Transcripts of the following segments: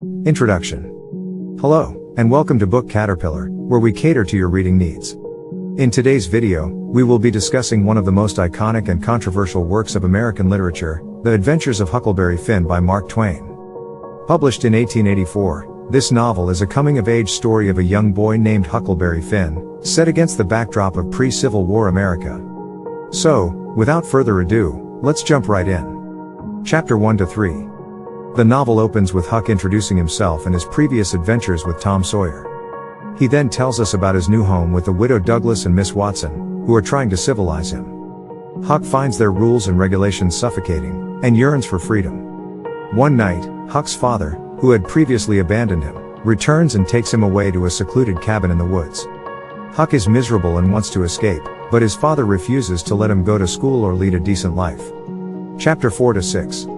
Introduction. Hello, and welcome to Book Caterpillar, where we cater to your reading needs. In today's video, we will be discussing one of the most iconic and controversial works of American literature, The Adventures of Huckleberry Finn by Mark Twain. Published in 1884, this novel is a coming-of-age story of a young boy named Huckleberry Finn, set against the backdrop of pre-Civil War America. So, without further ado, let's jump right in. Chapter 1-3. The novel opens with Huck introducing himself and his previous adventures with Tom Sawyer. He then tells us about his new home with the widow Douglas and Miss Watson, who are trying to civilize him. Huck finds their rules and regulations suffocating, and yearns for freedom. One night, Huck's father, who had previously abandoned him, returns and takes him away to a secluded cabin in the woods. Huck is miserable and wants to escape, but his father refuses to let him go to school or lead a decent life. Chapter 4-6.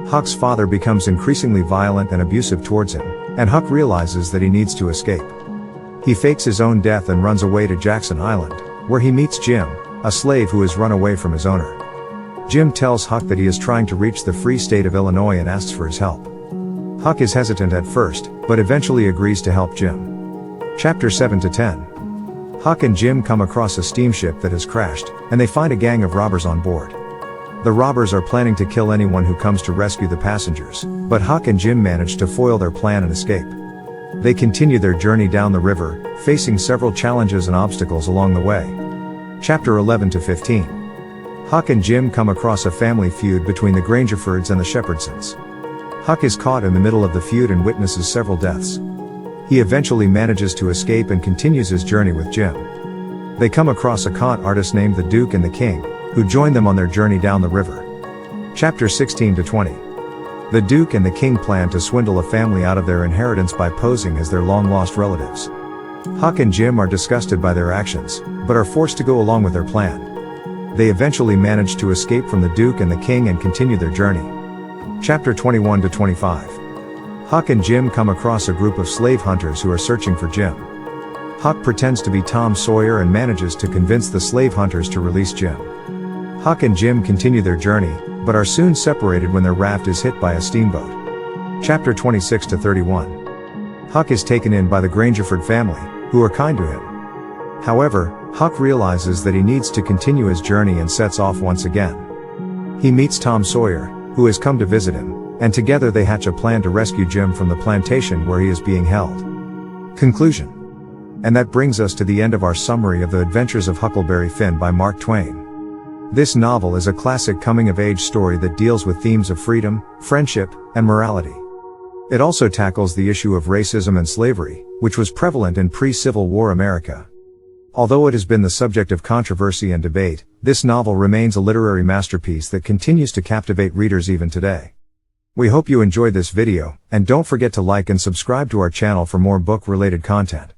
Huck's father becomes increasingly violent and abusive towards him, and Huck realizes that he needs to escape. He fakes his own death and runs away to Jackson Island, where he meets Jim, a slave who has run away from his owner. Jim tells Huck that he is trying to reach the free state of Illinois and asks for his help. Huck is hesitant at first, but eventually agrees to help Jim. Chapter 7-10. Huck and Jim come across a steamship that has crashed, and they find a gang of robbers on board. The robbers are planning to kill anyone who comes to rescue the passengers, but Huck and Jim manage to foil their plan and escape. They continue their journey down the river, facing several challenges and obstacles along the way. Chapter 11-15. Huck and Jim come across a family feud between the Grangerfords and the Shepherdsons. Huck is caught in the middle of the feud and witnesses several deaths. He eventually manages to escape and continues his journey with Jim. They come across a con artist named the Duke and the King, who join them on their journey down the river. Chapter 16-20. The Duke and the King plan to swindle a family out of their inheritance by posing as their long-lost relatives. Huck and Jim are disgusted by their actions, but are forced to go along with their plan. They eventually manage to escape from the Duke and the King and continue their journey. Chapter 21-25. Huck and Jim come across a group of slave hunters who are searching for Jim. Huck pretends to be Tom Sawyer and manages to convince the slave hunters to release Jim. Huck and Jim continue their journey, but are soon separated when their raft is hit by a steamboat. Chapter 26-31. Huck is taken in by the Grangerford family, who are kind to him. However, Huck realizes that he needs to continue his journey and sets off once again. He meets Tom Sawyer, who has come to visit him, and together they hatch a plan to rescue Jim from the plantation where he is being held. Conclusion. And that brings us to the end of our summary of The Adventures of Huckleberry Finn by Mark Twain. This novel is a classic coming-of-age story that deals with themes of freedom, friendship, and morality. It also tackles the issue of racism and slavery, which was prevalent in pre-Civil War America. Although it has been the subject of controversy and debate, this novel remains a literary masterpiece that continues to captivate readers even today. We hope you enjoyed this video, and don't forget to like and subscribe to our channel for more book-related content.